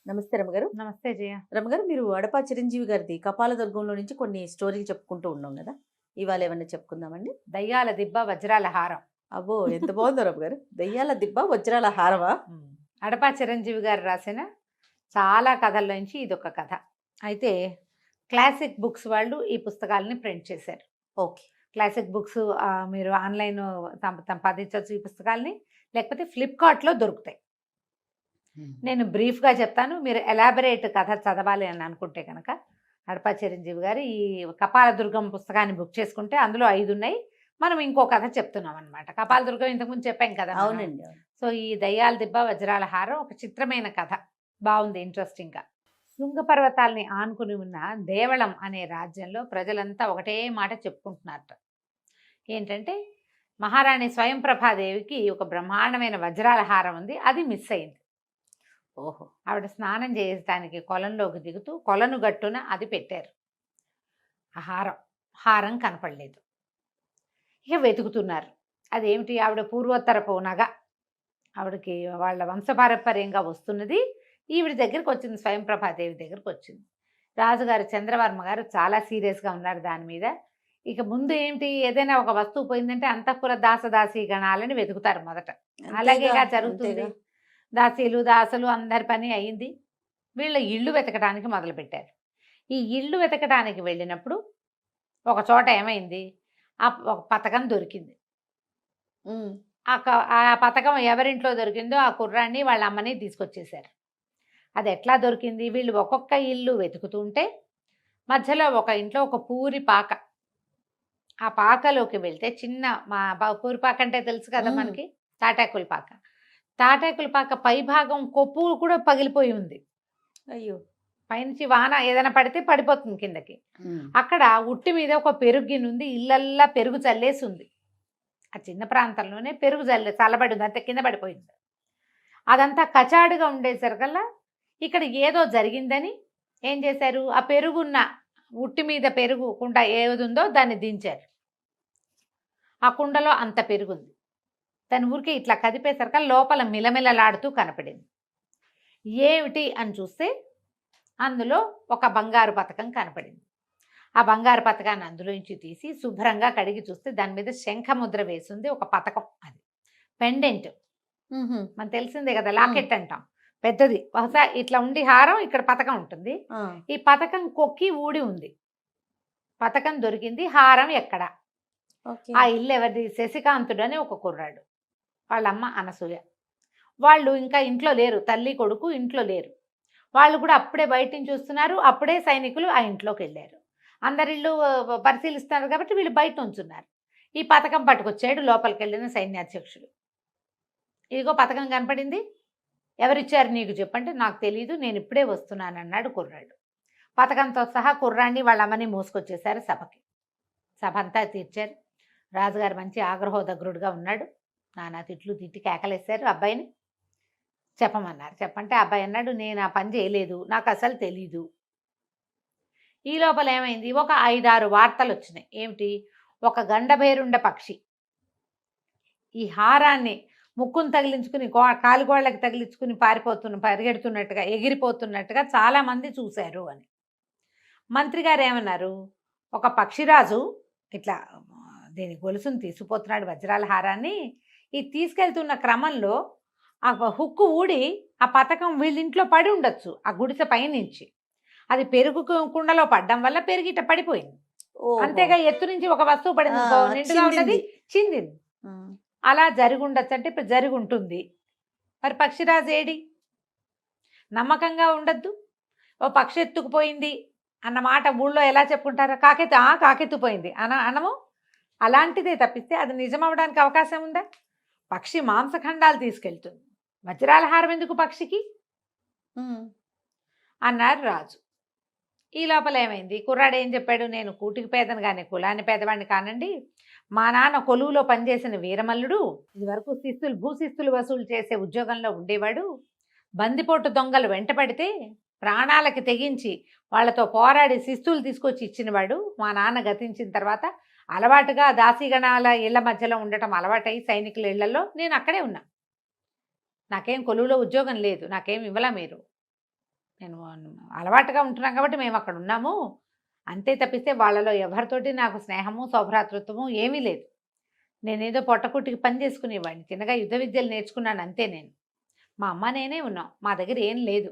నమస్తే రమగారు. నమస్తే జయ. రమగారు, మీరు అడపా చిరంజీవి గారిది 'కపాలదుర్గంలో' నుంచి కొన్ని స్టోరీలు చెప్పుకుంటూ ఉన్నాం గదా! ఇవాళ ఏమన్నా చెప్పుకుందామండి? దయ్యాల దిబ్బ వజ్రాల హారం. అబ్బో! ఎంత బావుందో రమగారు. 'దెయ్యాల దిబ్బ వజ్రాల హారమా'? అడపా చిరంజీవి గారు రాసిన చాలా కథల్లోంచి ఇదొక కథ. అయితే క్లాసిక్ బుక్స్ వాళ్ళు ఈ పుస్తకాలని ప్రింట్ చేశారు. ఓకే. క్లాసిక్ బుక్స్ మీరు ఆన్లైన్ సంపాదించవచ్చు ఈ పుస్తకాలని, లేకపోతే ఫ్లిప్కార్ట్లో దొరుకుతాయి. నేను బ్రీఫ్గా చెప్తాను, మీరు ఎలాబరేట్ కథ చదవాలి అని అనుకుంటే కనుక అడపా చిరంజీవి గారు ఈ కపాలదుర్గం పుస్తకాన్ని బుక్ చేసుకుంటే అందులో 5 ఉన్నాయి. మనం ఇంకో కథ చెప్తున్నాం అనమాట. కపాలదుర్గం ఇంతకుముందు చెప్పాం కదా. అవునండి. సో ఈ దయ్యాల దిబ్బ వజ్రాల హారం ఒక చిత్రమైన కథ, బాగుంది, ఇంట్రెస్టింగ్గా. శృంగ పర్వతాలని ఆనుకుని ఉన్న దేవళం అనే రాజ్యంలో ప్రజలంతా ఒకటే మాట చెప్పుకుంటున్నారట. ఏంటంటే మహారాణి స్వయంప్రభాదేవికి ఒక బ్రహ్మాండమైన వజ్రాల హారం ఉంది, అది మిస్ అయింది. ఓహో! ఆవిడ స్నానం చేయడానికి కొలంలోకి దిగుతూ కొలను గట్టున అది పెట్టారు. ఆ హారం కనపడలేదు. ఇక వెతుకుతున్నారు. అదేమిటి, ఆవిడ పూర్వోత్తరపు నగ, ఆవిడకి వాళ్ళ వంశపారంపర్యంగా వస్తున్నది, ఈవిడ దగ్గరికి వచ్చింది, స్వయంప్రభాదేవి దగ్గరికి వచ్చింది. రాజుగారు చంద్రవర్మ గారు చాలా సీరియస్గా ఉన్నారు దాని మీద. ఇక ముందు ఏంటి, ఏదైనా ఒక వస్తువు పోయిందంటే అంతఃపుర దాసదాసీ గణాలని వెతుకుతారు మొదట. అలాగేగా జరుగుతుంది. దాసీలు దాసులు అందరి పని అయింది. వీళ్ళ ఇళ్ళు వెతకడానికి మొదలుపెట్టారు. ఈ ఇళ్ళు వెతకడానికి వెళ్ళినప్పుడు ఒక చోట ఏమైంది, ఒక పథకం దొరికింది. ఆ పథకం ఎవరింట్లో దొరికిందో ఆ కుర్రాన్ని వాళ్ళ అమ్మని తీసుకొచ్చేసారు. అది ఎట్లా దొరికింది, వీళ్ళు ఒక్కొక్క ఇల్లు వెతుకుతుంటే మధ్యలో ఒక ఇంట్లో ఒక పూరి పాక, ఆ పాకలోకి వెళ్తే చిన్న పూరి పాక అంటే తెలుసు కదా మనకి, తాటాకుల పాక. తాటాకుల పాక పై భాగం కొప్పు కూడా పగిలిపోయి ఉంది. అయ్యో! పైనుంచి వాన ఏదైనా పడితే పడిపోతుంది కిందకి. అక్కడ ఉట్టి మీద ఒక పెరుగు గిన్నె ఉంది, ఇళ్ళల్లా పెరుగు చల్లేసి ఉంది. ఆ చిన్న ప్రాంతంలోనే పెరుగు చల్లబడి ఉంది, అంతే కింద పడిపోయింది. అదంతా కచాడుగా ఉండేసరికల్లా ఇక్కడ ఏదో జరిగిందని ఏం చేశారు, ఆ పెరుగున్న ఉట్టి మీద పెరుగు కుండ ఏది ఉందో దాన్ని దించారు. ఆ కుండలో అంత పెరుగుంది. దాని ఊరికే ఇట్లా కదిపేసరికి లోపల మిలమిలలాడుతూ కనపడింది. ఏమిటి అని చూస్తే అందులో ఒక బంగారు పథకం కనపడింది. ఆ బంగారు పథకాన్ని అందులోంచి తీసి శుభ్రంగా కడిగి చూస్తే దాని మీద శంఖముద్ర వేసింది ఒక పథకం. అది పెండెంట్, మనకు తెలిసిందే కదా, లాకెట్ అంటాం, పెద్దది. బహుశా ఇట్లా ఉండి హారం, ఇక్కడ పథకం ఉంటుంది. ఈ పథకం కొక్కి ఊడి ఉంది. పథకం దొరికింది, హారం ఎక్కడ? ఆ ఇల్లు ఎవరిది, శశికాంతుడు అని ఒక కుర్రాడు, వాళ్ళమ్మ అనసూయ. వాళ్ళు ఇంకా ఇంట్లో లేరు, తల్లి కొడుకు ఇంట్లో లేరు. వాళ్ళు కూడా అప్పుడే బయట నుంచి చూస్తున్నారు. అప్పుడే సైనికులు ఆ ఇంట్లోకి వెళ్ళారు. అందరిళ్ళు పరిశీలిస్తున్నారు కాబట్టి వీళ్ళు బయట ఉంచున్నారు. ఈ పథకం పట్టుకొచ్చాడు లోపలికి వెళ్ళిన సైన్యాధ్యక్షుడు. ఇదిగో పథకం కనపడింది, ఎవరిచ్చారు నీకు చెప్పంటే నాకు తెలీదు, నేను ఇప్పుడే వస్తున్నాను అన్నాడు కుర్రాడు. పథకంతో సహా కుర్రాన్ని వాళ్ళ అమ్మని మోసుకొచ్చేసారు సభకి. సభ అంతా తీర్చారు. రాజుగారు మంచి ఆగ్రహోదగ్రుడుగా ఉన్నాడు. నానా తిట్లు తిట్టి కేకలేశారు. అబ్బాయిని చెప్పమన్నారు. చెప్పంటే అబ్బాయి అన్నాడు, నేను ఆ పని చేయలేదు, నాకు అసలు తెలీదు. ఈ లోపల ఏమైంది, ఒక 5-6 వార్తలు వచ్చినాయి. ఏమిటి, ఒక గండభేరుండ పక్షి ఈ హారాన్ని ముక్కును తగిలించుకుని కాలుగోళ్ళకి తగిలించుకుని పరిగెడుతున్నట్టుగా ఎగిరిపోతున్నట్టుగా చాలామంది చూశారు అని. మంత్రి గారు ఏమన్నారు, ఒక పక్షిరాజు ఇట్లా దీని గొలుసును తీసుకుపోతున్నాడు, వజ్రాల హారాన్ని. ఈ తీసుకెళ్తున్న క్రమంలో ఆ హుక్కు ఊడి ఆ పథకం వీళ్ళింట్లో పడి ఉండొచ్చు, ఆ గుడిసె పైనుంచి. అది పెరుగు కుండలో పడ్డం వల్ల పెరిగిట పడిపోయింది. అంతేగా, ఎత్తు నుంచి ఒక వస్తువు పడింది, నిండుగా ఉన్నది చిందింది. అలా జరిగి ఉండొచ్చు, అంటే ఇప్పుడు జరిగి ఉంటుంది. మరి పక్షిరాజు ఏడి? నమ్మకంగా ఉండద్దు. ఓ పక్షి ఎత్తుకుపోయింది అన్న మాట ఊళ్ళో ఎలా చెప్పుకుంటారు, కాకెత్తుపోయింది అనము. అలాంటిదే తప్పిస్తే అది నిజమవడానికి అవకాశం ఉందా? పక్షి మాంసఖండాలు తీసుకెళ్తుంది, వజ్రాల హారం ఎందుకు పక్షికి అన్నారు రాజు. ఈ లోపల ఏమైంది, కుర్రాడు ఏం చెప్పాడు, నేను కూటికి పేదను కానీ కులాన్ని పేదవాడిని కానండి. మా నాన్న కొలువులో పనిచేసిన వీరమల్లుడు, ఇది వరకు భూశిస్తులు వసూలు చేసే ఉద్యోగంలో ఉండేవాడు. బందిపోటు దొంగలు వెంటపడితే ప్రాణాలకి తెగించి వాళ్లతో పోరాడి శిస్తులు తీసుకొచ్చి ఇచ్చినవాడు. మా నాన్న గతించిన తర్వాత అలవాటుగా దాసీగణాల ఇళ్ల మధ్యలో ఉండటం అలవాటై సైనికుల ఇళ్లలో నేను అక్కడే ఉన్నా. నాకేం కొలువులో ఉద్యోగం లేదు, నాకేం ఇవ్వలా మీరు. నేను అలవాటుగా ఉంటున్నాం కాబట్టి మేము అక్కడ ఉన్నాము, అంతే తప్పిస్తే వాళ్ళలో ఎవరితోటి నాకు స్నేహము సౌభ్రాతృత్వము ఏమీ లేదు. నేనేదో పొట్టకుట్టికి పని చేసుకునేవాడిని, చిన్నగా యుద్ధ విద్యలు నేర్చుకున్నాను అంతే. నేను మా అమ్మ నేనే ఉన్నాం, మా దగ్గర ఏం లేదు,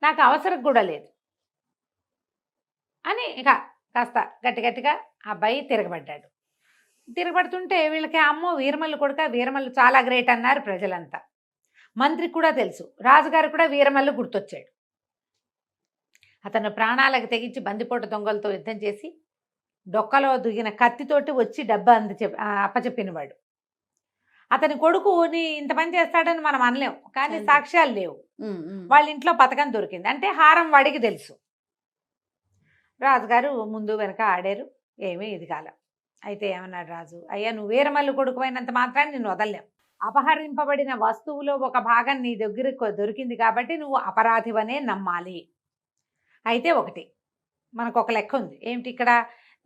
నాకు అవసరం కూడా లేదు అని ఇక కాస్త గట్టి గట్టిగా ఆ అబ్బాయి తిరగబడ్డాడు. తిరగబడుతుంటే వీళ్ళకి అమ్మో వీరమల్లు కొడుక, వీరమల్లు చాలా గ్రేట్ అన్నారు ప్రజలంతా. మంత్రికి కూడా తెలుసు, రాజుగారు కూడా వీరమల్లు గుర్తొచ్చాడు. అతను ప్రాణాలకు తెగించి బందిపోటు దొంగలతో యుద్ధం చేసి డొక్కలో దిగిన కత్తితోటి వచ్చి డబ్బా అప్పచెప్పినవాడు. అతని కొడుకుని ఇంత పని చేస్తాడని మనం అనలేం, కానీ సాక్ష్యాలు లేవు. వాళ్ళ ఇంట్లో పథకం దొరికింది అంటే హారం వాడికి తెలుసు. రాజుగారు ముందు వెనక ఆడారు, ఏమీ ఇది కాల. అయితే ఏమన్నాడు రాజు, అయ్యా నువ్వు వీరమల్లు కొడుకు అయినంత మాత్రాన్ని నిన్ను వదలలేం. అపహరింపబడిన వస్తువులో ఒక భాగం నీ దగ్గర దొరికింది కాబట్టి నువ్వు అపరాధివనే నమ్మాలి. అయితే ఒకటి మనకు ఒక లెక్క ఉంది ఏమిటి, ఇక్కడ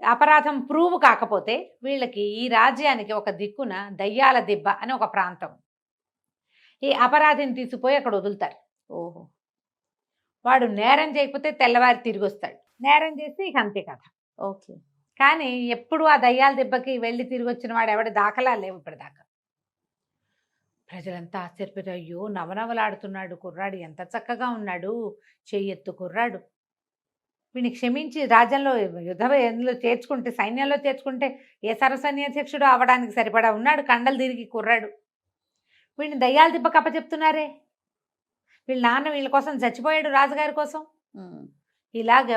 అపరాధం ప్రూవ్ కాకపోతే వీళ్ళకి ఈ రాజ్యానికి ఒక దిక్కున దయ్యాల దిబ్బ అని ఒక ప్రాంతం, ఈ అపరాధిని తీసుకుపోయి అక్కడ వదులుతారు. ఓహో, వాడు నేరం చేయకపోతే తెల్లవారి తిరిగి వస్తాడు, నేరం చేస్తే ఇక అంతే కథ. ఓకే. కానీ ఎప్పుడు ఆ దయ్యాల దెబ్బకి వెళ్ళి తిరిగి వచ్చిన వాడు ఎవడి దాఖలా లేవు ఇప్పటిదాకా. ప్రజలంతా ఆశ్చర్యపోయారు, అయ్యో నవనవలాడుతున్నాడు కుర్రాడు, ఎంత చక్కగా ఉన్నాడు, చెయ్యెత్తు కుర్రాడు, వీడిని క్షమించి రాజ్యంలో యుద్ధంలో చేర్చుకుంటే, సైన్యంలో చేర్చుకుంటే ఏ సర్వసైన్యాధ్యక్షుడు అవడానికి సరిపడా ఉన్నాడు, కండలు తిరిగి కుర్రాడు, వీడిని దయ్యాల దెబ్బ కప్పచెప్తున్నారే, వీళ్ళ నాన్న వీళ్ళ కోసం చచ్చిపోయాడు రాజుగారి కోసం. ఇలాగ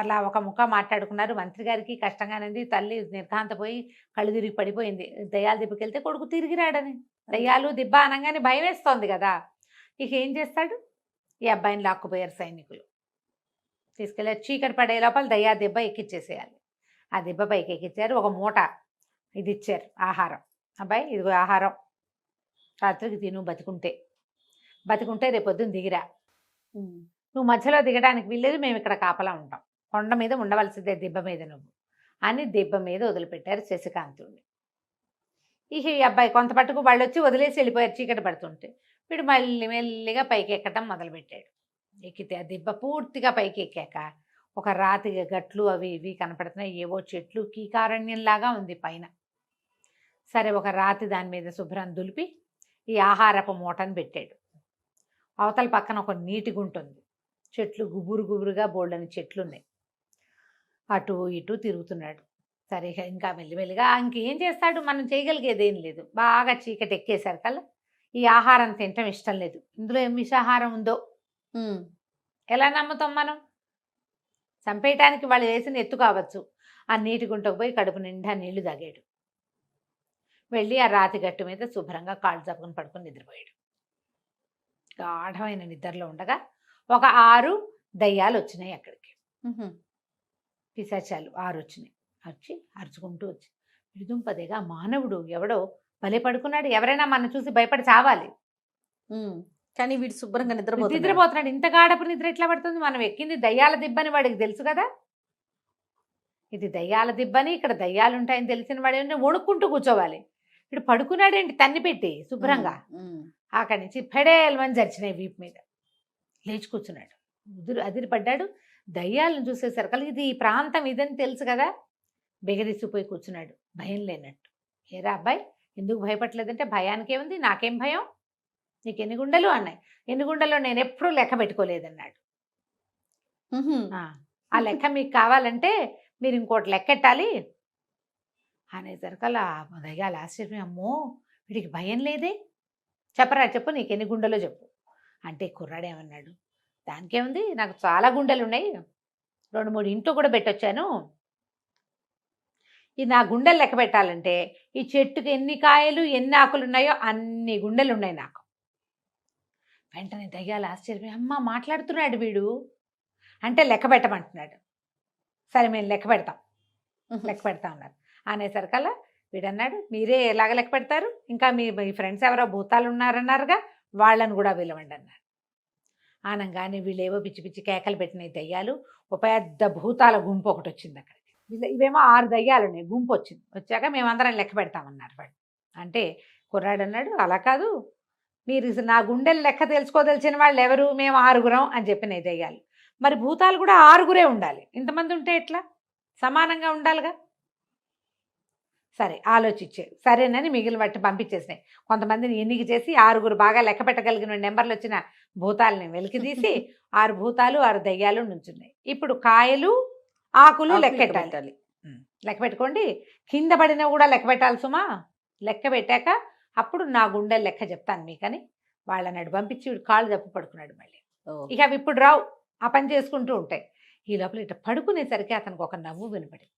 అలా ఒక ముఖ మాట్లాడుకున్నారు. మంత్రి గారికి కష్టంగానేది, తల్లి నిర్ఘాంతపోయి కళ్ళు తిరిగి పడిపోయింది. దయ్యాల దిబ్బకి వెళ్తే కొడుకు తిరిగి రాడని, దయ్యాలు దిబ్బ అనగానే భయం వేస్తోంది కదా. ఇక ఏం చేస్తాడు, ఈ అబ్బాయిని లాక్కుపోయారు సైనికులు, తీసుకెళ్ళి చీకటి పడే లోపల దయ్యా దెబ్బ ఎక్కిచ్చేసేయాలి. ఆ దెబ్బ పైకి ఎక్కిచ్చారు, ఒక మూట ఇది ఇచ్చారు ఆహారం, అబ్బాయి ఇదిగో ఆహారం, రాత్రికి తిను, బతికుంటే రేపొద్దున దిగిరా, నువ్వు మధ్యలో దిగడానికి వీల్లేదు, మేము ఇక్కడ కాపలా ఉంటాం, కొండ మీద ఉండవలసిందే దెబ్బ మీద నువ్వు అని దెబ్బ మీద వదిలిపెట్టారు శశికాంతుడిని. ఇక ఈ అబ్బాయి కొంత పట్టుకు వాళ్ళు వచ్చి వదిలేసి వెళ్ళిపోయారు చీకటి పడుతుంటే. వీడు మళ్ళీ మెల్లిగా పైకి ఎక్కడం మొదలుపెట్టాడు. ఎక్కితే ఆ దెబ్బ పూర్తిగా పైకి ఎక్కాక ఒక రాతి గట్లు అవి ఇవి కనపడుతున్నాయి, ఏవో చెట్లు, కీకారణ్యంలాగా ఉంది పైన. సరే ఒక రాతి దాని మీద శుభ్రం దులిపి ఈ ఆహారపు మూటను పెట్టాడు. అవతల పక్కన ఒక నీటి గుంట ఉంది, చెట్లు గుబురు గుబురుగా బోల్డని చెట్లు ఉన్నాయి. అటు ఇటు తిరుగుతున్నాడు. సరే ఇంకా మెల్లిమెల్లిగా ఇంకేం చేస్తాడు, మనం చేయగలిగేది ఏం లేదు. బాగా చీకటి ఎక్కేశారు కల్లా ఈ ఆహారం తినటం ఇష్టం లేదు. ఇందులో ఏం విషాహారం ఉందో ఎలా నమ్ముతాం మనం, చంపేయటానికి వాళ్ళు వేసిన ఎత్తు కావచ్చు. ఆ నీటి గుంటకు పోయి కడుపు నిండా నీళ్లు తాగాడు. వెళ్ళి ఆ రాతి గట్టు మీద శుభ్రంగా కాళ్ళు చప్పుకొని పడుకొని నిద్రపోయాడు. గాఢమైన నిద్రలో ఉండగా ఒక 6 దయ్యాలు వచ్చినాయి అక్కడికి, పిశాచాలు 6 వచ్చినాయి. వచ్చి అరుచుకుంటూ వచ్చి విడుదుంపదేగా మానవుడు ఎవడో భలే పడుకున్నాడు, ఎవరైనా మనం చూసి భయపడి చావాలి, కానీ వీడు శుభ్రంగా నిద్రపోతున్నాడు. ఇంత గాఢపు నిద్ర ఎట్లా పడుతుంది, మనం ఎక్కింది దయ్యాల దిబ్బని వాడికి తెలుసు కదా, ఇది దయ్యాల దిబ్బని, ఇక్కడ దయ్యాలు ఉంటాయని తెలిసిన వాడు వణుక్కుంటూ కూర్చోవాలి. వీడు పడుకున్నాడేంటి తన్ని పెట్టి శుభ్రంగా. అక్కడి నుంచి ఫెడేల్మని జరిచినాయి వీపు మీద, లేచి కూర్చున్నాడు, అదిరిపడ్డాడు. దయ్యాలను చూసేసరికి ఇది ఈ ప్రాంతం ఇదని తెలుసు కదా, బెగరిసిపోయి కూర్చున్నాడు భయం లేనట్టు. ఏరా అబ్బాయి ఎందుకు భయపడలేదంటే, భయానికి ఏముంది, నాకేం భయం, నీకు ఎన్ని గుండెలు అన్నాయి. ఎన్ని గుండెలో నేను ఎప్పుడూ లెక్క పెట్టుకోలేదన్నాడు. ఆ లెక్క మీకు కావాలంటే మీరు ఇంకోటి లెక్కెట్టాలి అనేసరికల్లా దయ్యాలు ఆశ్చర్యం, అమ్మో వీడికి భయం లేదే, చెప్పరా చెప్పు నీకు ఎన్ని గుండెలో చెప్పు అంటే, కుర్రాడేమన్నాడు, దానికేముంది నాకు చాలా గుండెలు ఉన్నాయి, 2-3 ఇంట్లో కూడా పెట్టొచ్చాను, ఈ నా గుండెలు లెక్క పెట్టాలంటే ఈ చెట్టుకి ఎన్ని కాయలు ఎన్ని ఆకులు ఉన్నాయో అన్ని గుండెలు ఉన్నాయి నాకు. వెంటనే దయ్యాలు ఆశ్చర్యం, అమ్మ మాట్లాడుతున్నాడు వీడు అంటే లెక్క పెట్టమంటున్నాడు. సరే మేము లెక్క పెడతాం అన్నారు. అనేసరికల్లా వీడన్నాడు, మీరే ఎలాగ లెక్క పెడతారు, ఇంకా మీ ఫ్రెండ్స్ ఎవరో భూతాలు ఉన్నారన్నారుగా, వాళ్ళని కూడా పిలవండి అన్నారు. ఆనంగానే వీళ్ళేవో పిచ్చి పిచ్చి కేకలు పెట్టినాయి దయ్యాలు. ఒక పెద్ద భూతాల గుంపు ఒకటి వచ్చింది అక్కడికి. ఇవేమో 6 దయ్యాలు ఉన్నాయి, గుంపు వచ్చింది. వచ్చాక మేమందరం లెక్క పెడతామన్నారు వాడు. అంటే కుర్రాడు అన్నాడు, అలా కాదు, మీరు నా గుండెలు లెక్క తెలుసుకోదలిచిన వాళ్ళు ఎవరు, మేము 6గురం అని చెప్పినాయి దెయ్యాలు. మరి భూతాలు కూడా 6గురే ఉండాలి, ఇంతమంది ఉంటే ఎట్లా, సమానంగా ఉండాలిగా. సరే ఆలోచించారు, సరేనని మిగిలిన వాటిని పంపించేసినాయి. కొంతమందిని ఎన్నిక చేసి 6గురు బాగా లెక్క పెట్టగలిగిన నెంబర్లు వచ్చిన భూతాలని వెలికి తీసి 6 భూతాలు 6 దయ్యాలు నుంచున్నాయి. ఇప్పుడు కాయలు ఆకులు లెక్క పెట్టాలి. లెక్క పెట్టుకోండి, కింద పడినా కూడా లెక్క పెట్టాలి సుమా. లెక్క పెట్టాక అప్పుడు నా గుండె లెక్క చెప్తాను మీకని వాళ్ళని అటు పంపించి కాళ్ళు తప్పు పడుకున్నాడు మళ్ళీ. ఇక అవి ఇప్పుడు రావు, ఆ పని చేసుకుంటూ ఉంటాయి. ఈ లోపల ఇట్లా పడుకునేసరికి అతనికి ఒక నవ్వు వినపడింది.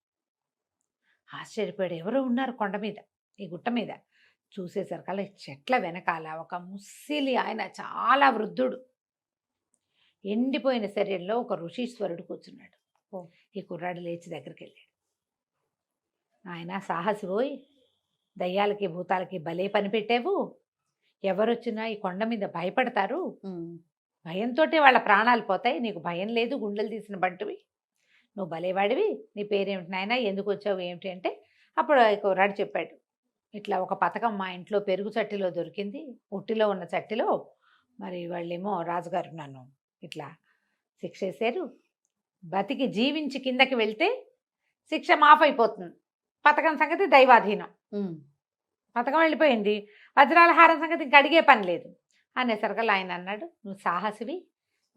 ఆశ్చర్యపోయాడు, ఎవరో ఉన్నారు కొండ మీద, ఈ గుట్ట మీద. చూసేసరికల్లా చెట్ల వెనకాల ఒక ముస్సిలి ఆయన, చాలా వృద్ధుడు, ఎండిపోయిన శరీరంలో ఒక ఋషీశ్వరుడు కూర్చున్నాడు. ఈ కుర్రాడు లేచి దగ్గరికి వెళ్ళాడు. ఆయన సాహసి పోయి, దయ్యాలకి భూతాలకి భలే పని పెట్టావు, ఎవరొచ్చినా ఈ కొండ మీద భయపడతారు, భయంతో వాళ్ళ ప్రాణాలు పోతాయి, నీకు భయం లేదు, గుండెలు తీసిన బంటువి, నువ్వు భలేవాడివి, నీ పేరేమిటి నాయన, ఎందుకు వచ్చావు ఏమిటి అంటే, అప్పుడు కుర్రాడు చెప్పాడు, ఇట్లా ఒక పథకం మా ఇంట్లో పెరుగు చట్టిలో దొరికింది, ఉట్టిలో ఉన్న చట్టిలో, మరి వాళ్ళేమో రాజుగారు నన్ను ఇట్లా శిక్ష వేశారు, బతికి జీవించి కిందకి వెళ్తే శిక్ష మాఫ్ అయిపోతుంది, పథకం సంగతి దైవాధీనం, పథకం వెళ్ళిపోయింది, వజ్రాల హారం సంగతి ఇంక అడిగే పని లేదు అనేసరికల్లా ఆయన అన్నాడు, నువ్వు సాహసివి,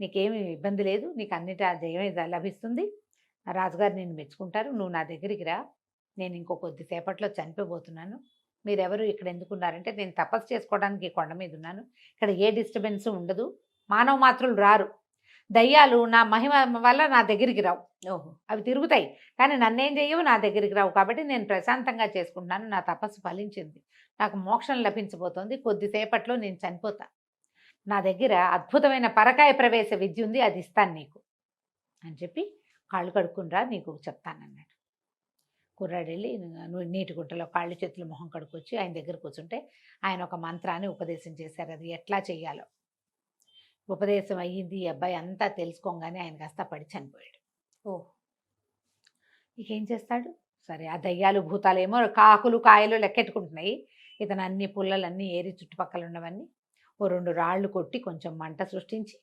నీకేమి ఇబ్బంది లేదు, నీకు అన్నిటి జయమే లభిస్తుంది, రాజుగారు నేను మెచ్చుకుంటారు, నువ్వు నా దగ్గరికి రా, నేను ఇంకో కొద్దిసేపట్లో చనిపోబోతున్నాను, మీరెవరు ఇక్కడ ఎందుకున్నారంటే, నేను తపస్సు చేసుకోవడానికి ఈ కొండ మీద ఉన్నాను, ఇక్కడ ఏ డిస్టర్బెన్స్ ఉండదు, మానవ మాత్రులు రారు, దయ్యాలు నా మహిమ వల్ల నా దగ్గరికి రావు, అవి తిరుగుతాయి కానీ నన్నేం చెయ్యవు, నా దగ్గరికి రావు, కాబట్టి నేను ప్రశాంతంగా చేసుకుంటున్నాను, నా తపస్సు ఫలించింది, నాకు మోక్షం లభించబోతోంది, కొద్దిసేపట్లో నేను చనిపోతా, నా దగ్గర అద్భుతమైన పరకాయ ప్రవేశ విద్య ఉంది, అది ఇస్తాను నీకు అని చెప్పి కాళ్ళు కడుక్కునిరా నీకు చెప్తానన్నాడు. కుర్రాడు వెళ్ళి నీటి గుంటలో కాళ్ళు చేతులు మొహం కడుక్కొచ్చి ఆయన దగ్గర కూర్చుంటే ఆయన ఒక మంత్రాన్ని ఉపదేశం చేశారు, అది ఎట్లా చెయ్యాలో ఉపదేశం అయ్యింది. ఈ అబ్బాయి అంతా తెలుసుకోగానే ఆయన కాస్త పడి చనిపోయాడు. ఇక ఏం చేస్తాడు, సరే ఆ దయ్యాలు భూతాలు ఏమో కాకులు కాయలు లెక్కెట్టుకుంటున్నాయి, ఇతను అన్ని పుల్లలన్నీ ఏరి చుట్టుపక్కల ఉన్నవన్నీ ఓ 2 రాళ్ళు కొట్టి కొంచెం మంట సృష్టించి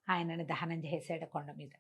ఆయనని దహనం చేసాడు కొండ మీద.